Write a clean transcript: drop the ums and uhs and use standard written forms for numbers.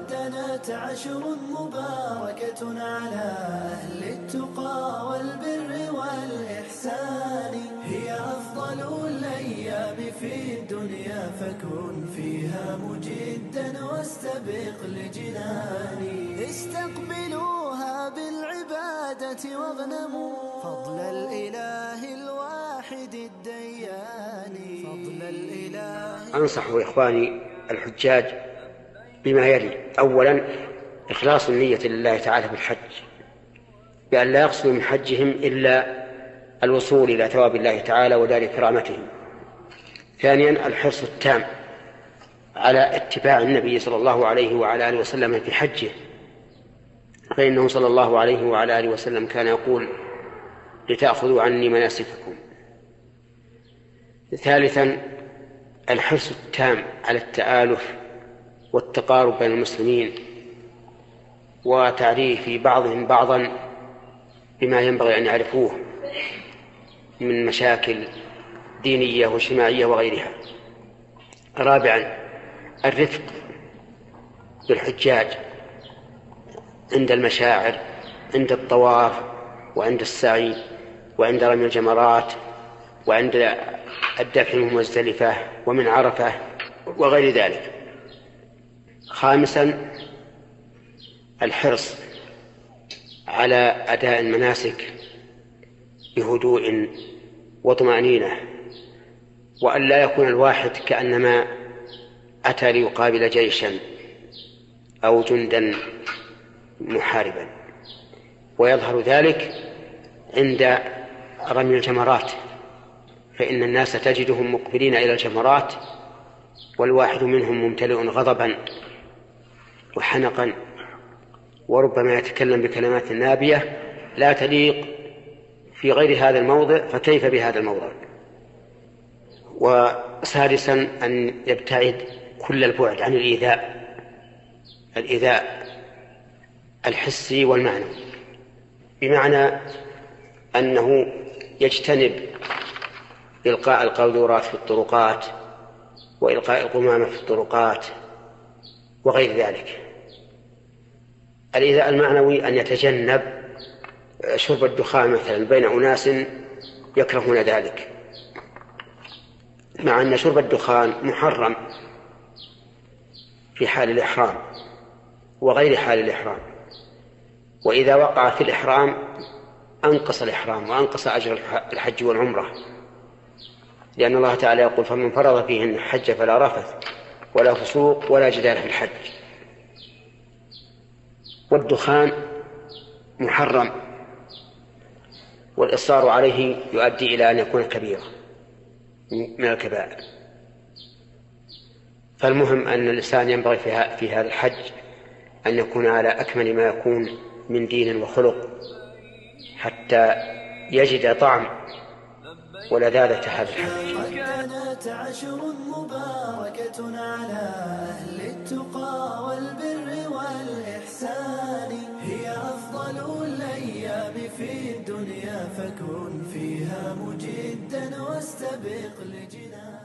دنت عشر مباركة على أهل التقى والبر والإحسان، هي أفضل الأيام في الدنيا فكن فيها مجدا واستبق لجنان. استقبلوها بالعبادة واغنموا فضل الإله الواحد الديان. فضل الإله. أنصح إخواني الحجاج بما يلي: أولا إخلاص النية لله تعالى في الحج، بأن لا يقصدوا من حجهم إلا الوصول إلى ثواب الله تعالى ودار كرامتهم. ثانيا الحرص التام على اتباع النبي صلى الله عليه وعلى آله وسلم في حجه، فإنه صلى الله عليه وعلى آله وسلم كان يقول: لتأخذوا عني مناسككم. ثالثا الحرص التام على التآلف والتقارب بين المسلمين وتعريف بعضهم بعضا بما ينبغي أن يعرفوه من مشاكل دينية واجتماعية وغيرها. رابعا الرفق بالحجاج عند المشاعر، عند الطواف وعند السعي وعند رمي الجمرات وعند الدفع من مزدلفة ومن عرفة وغير ذلك. خامسا الحرص على أداء المناسك بهدوء وطمأنينة، وأن لا يكون الواحد كأنما أتى ليقابل جيشا أو جندا محاربا. ويظهر ذلك عند رمي الجمرات، فإن الناس تجدهم مقبلين إلى الجمرات والواحد منهم ممتلئ غضبا وحنقا، وربما يتكلم بكلمات نابية لا تليق في غير هذا الموضع، فكيف بهذا الموضع؟ وسادسا أن يبتعد كل البعد عن الإيذاء الحسي والمعنوي، بمعنى أنه يجتنب إلقاء القاذورات في الطرقات وإلقاء القمامة في الطرقات وغير ذلك. الإيذاء المعنوي أن يتجنب شرب الدخان مثلا بين أناس يكرهون ذلك، مع أن شرب الدخان محرم في حال الإحرام وغير حال الإحرام، وإذا وقع في الإحرام أنقص الإحرام وأنقص أجر الحج والعمرة، لأن الله تعالى يقول: فمن فرض فيهن الحج فلا رفث ولا فسوق ولا جدال في الحج. والدخان محرم، والإصرار عليه يؤدي إلى أن يكون كبيرة من الكبائر. فالمهم أن الإنسان ينبغي في هذا الحج أن يكون على أكمل ما يكون من دين وخلق حتى يجد طعم ولذاذة هذا الحج. كانت عشر مباركة على أهل التقى والبر والإحسان، هي أفضل الأيام في الدنيا فكن فيها مجدا واستبق لجنان.